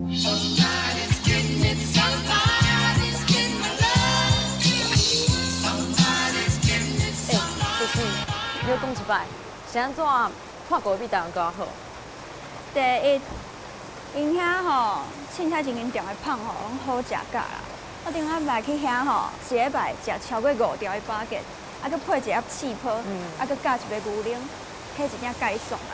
Somebody's getting it, somebody's getting my love. Somebody's getting it, 就是你讲一摆，是安怎看过比台湾更好？第一，因遐吼凊彩一间店的胖吼拢好食甲啦。我顶仔摆去遐吼，一礼拜食超过5条的巴结，啊，佮配一盒气泡，啊，佮加一杯牛奶，迄真正介爽啦。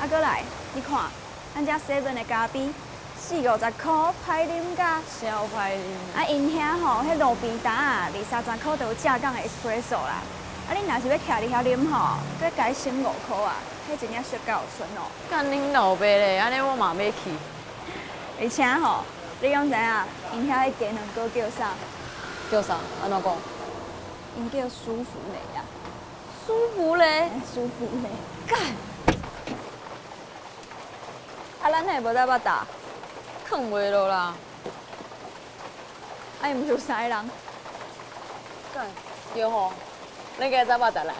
啊，佮来，你看，咱遮 7的咖啡，40-50块，歹啉甲。小歹啉。啊，因遐吼，迄路边摊啊，20-30块就有正港的 espresso 啦。啊，你若是要徛伫遐啉吼，佮加省5块啊，迄真正俗到有剩哦。干恁老爸咧，安尼我嘛要去。而且吼，你敢知影？因遐迄鸡卵糕叫啥？叫啥？安怎讲？因叫舒芙蕾啊。舒服咧。舒芙蕾。干，啊，咱迄无在捌打，囥袂落啦。啊，伊毋是有3个人？干，对吼，你家早捌倒来。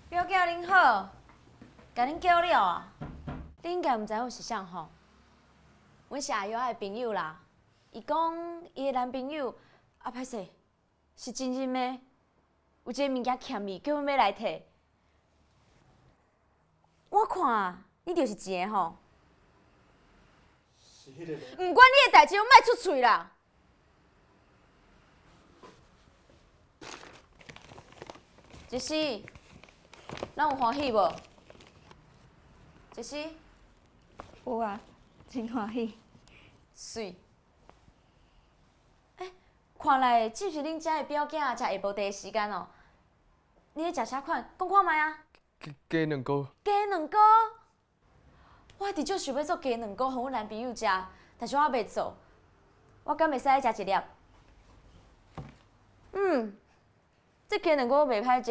表叫恁好，甲恁叫了啊？你应该毋知我是啥吼？阮是阿友仔的朋友啦。伊讲伊的男朋友啊，歹势，是真认的，有一个物件欠伊，叫阮要来摕。我看你就是一个吼。是迄个。毋管你的代志，我莫出嘴啦。一时，咱有欢喜无？一时，有啊，真欢喜。水。看来只是恁遮的表囝才下晡茶的时间哦。你咧食啥款？讲看卖啊。鸡卵糕。鸡卵糕。我直少想要做鸡卵糕，互阮男朋友食，但是我袂做。我敢会使来食一粒？这鸡卵糕袂歹食。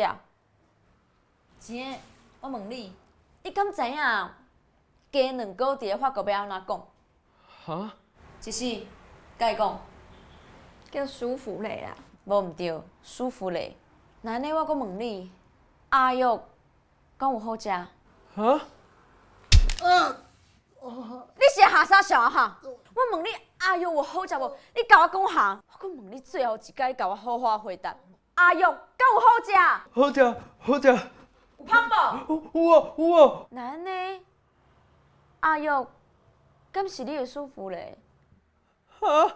钱的，我问你，你敢知影鸡卵糕伫咧法国要安怎讲？哈？一时，甲伊讲。叫舒芙蕾啦。无毋对，舒芙蕾。那安尼我阁问你，阿玉敢有好食？哈？你是下啥笑啊哈？我问你阿玉有好食无？你甲我讲哈。我阁问你最后一摆，甲我好好回答。阿玉敢有好食？好食，好食。有胖无？有啊，有啊。那安尼，阿玉敢是你的舒芙蕾？哈？